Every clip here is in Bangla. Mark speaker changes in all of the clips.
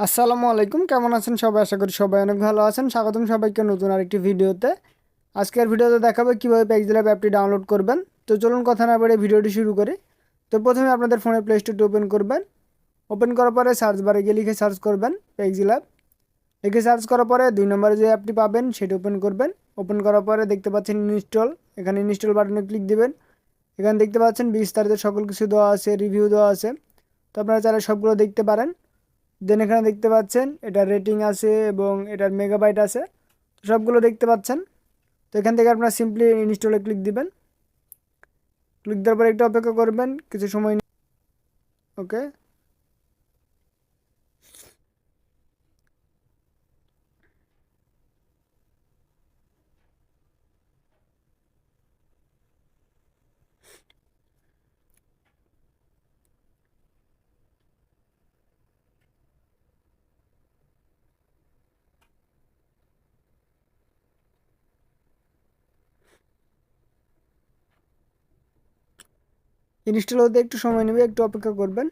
Speaker 1: আসসালামু আলাইকুম, কেমন আছেন সবাই? আশা করি সবাই অনেক ভালো আছেন। স্বাগতম সবাইকে নতুন আরেকটি ভিডিওতে। আজকের ভিডিওতে দেখাবো কীভাবে পেক্সিল্যাব অ্যাপটি ডাউনলোড করবেন। তো চলুন কথা না বাড়িয়ে ভিডিওটি শুরু করি। তো প্রথমে আপনাদের ফোনে প্লে স্টোরটি ওপেন করবেন। ওপেন করার পরে সার্চ বারে গিয়ে লিখে সার্চ করবেন পেক্সিল্যাব। লিখে সার্চ করার পরে 2 নম্বরে যে অ্যাপটি পাবেন সেটি ওপেন করবেন। ওপেন করার পরে দেখতে পাচ্ছেন ইনস্টল, এখানে ইনস্টল বাটনে ক্লিক দিবেন। এখানে দেখতে পাচ্ছেন বিস্তারিত সকল কিছু দেওয়া আছে, রিভিউ দেওয়া আছে। তো আপনারা চাইলে সবগুলো দেখতে পারেন। দেন এখানে দেখতে পাচ্ছেন এটার রেটিং আছে এবং এটার মেগাবাইট আছে, সবগুলো দেখতে পাচ্ছেন। তো এখান থেকে আপনারা সিম্পলি ইনস্টলে ক্লিক দিবেন। ক্লিক দেওয়ার পর একটু অপেক্ষা করবেন কিছু সময়। ওকে, ইনস্টল হতে একটু সময় নেবে, একটু অপেক্ষা করবেন।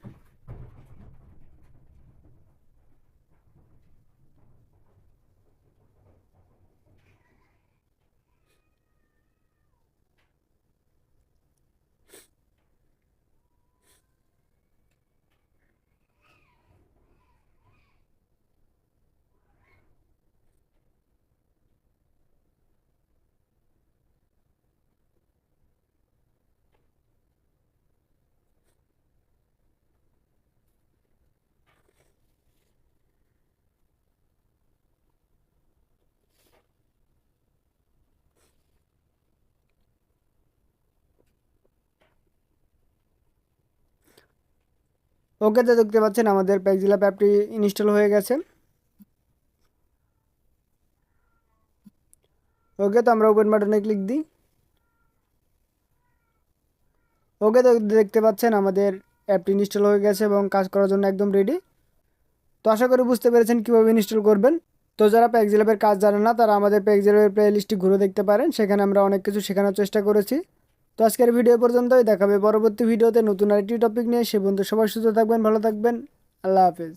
Speaker 1: ওকে, তো দেখতে পাচ্ছেন আমাদের পেক্সিল্যাব অ্যাপটি ইনস্টল হয়ে গেছে। ওকে, তো আমরা ওপেন বাটনে ক্লিক দিই। ওকে, তো দেখতে পাচ্ছেন আমাদের অ্যাপটি ইনস্টল হয়ে গেছে এবং কাজ করার জন্য একদম রেডি। তো আশা করি বুঝতে পেরেছেন কীভাবে ইনস্টল করবেন। তো যারা পেক্সিল্যাবের কাজ জানেন না তারা আমাদের পেক্সিল্যাবের প্লে লিস্টটি ঘুরে দেখতে পারেন, সেখানে আমরা অনেক কিছু শেখানোর চেষ্টা করেছি। তো আজকের ভিডিও পর্যন্তই, দেখাবে পরবর্তী ভিডিওতে নতুন আরেকটি টপিক নিয়ে। সে পর্যন্ত সবাই সুস্থ থাকবেন, ভালো থাকবেন। আল্লাহ হাফেজ।